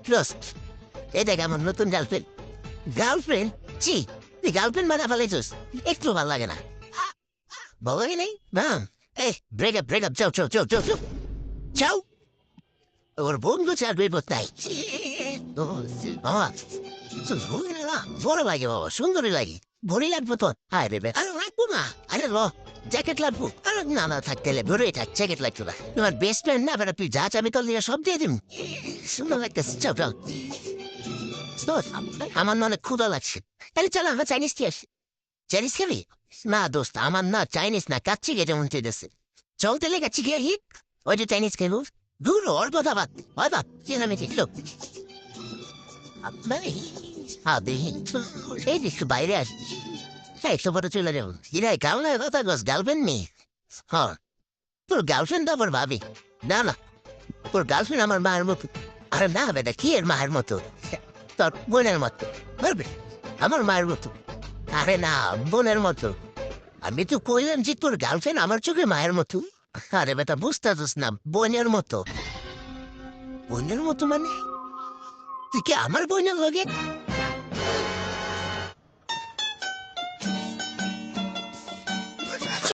Trust. এটা কেমন নতুন গার্লফ্রেন্ড? গার্লফ্রেন্ড? ছি, তুই গার্লফ্রেন্ড বানা ফেলেছিস, একটু ভালো লাগে না। বলাই নেই না। এই ব্রেকআপ ব্রেকআপ, যাও যাও যাও যাও যাও যাও। ওর বন্ধু চাকরি কোথায়? ও, বাবা বড় লাগে বাবা, সুন্দরী লাগে। ভরি লাগবো তো? আরে রে, আরে লাগবো না। আরে ল, জ্যাকেট লাগবো। আরে না না, থাকতে ভরে থাক, জ্যাকেট লাগতো না। তোমার বেস্ট ফ্রেন্ড না বেটা, তুই যা চাবি তোর লিয়ে সব দিয়ে দিম। সুন্দর লাগতেছে, চাও চাও। দোস্ত, আমার না অনেক ক্ষুধা লাগছে। তাহলে চলো আমরা চাইনিজ খেয়ে আসি। চাইনিজ খাবি? না দোস্ত, আমার না চাইনিজ না, কাচ্চি খেতে মন চাইতেছে। চল তাহলে কাচ্চি খেয়ে আসি। ওই যে চাইনিজ খাইব। দূর ওর কথা বাদ, হয় বাদ, আমি দেখলো দেখি এই একটু বাইরে আসি। হ্যাঁ, একটু পরে চলে যাবো। ইরাই কাল না কথা গছ, গার্লফ্রেন্ড নেই। হ্যাঁ, তোর গার্লফ্রেন্ড তো আবার ভাবি। না না, তোর গার্লফ্রেন্ড আমার মায়ের মতো। আরে না বেটা, কি এর মায়ের মতো? তোর বোনের মতো। বলবে আমার মায়ের মতো। আরে না, বোনের মতো। আমি তো কইলাম যে তোর গার্লফ্রেন্ড আমার চোখে মায়ের মতো। আরে বেটা বুঝতেছিস না, বোনের মতো। বোনের মতো মানে? তুই কি আমার বোনের লগে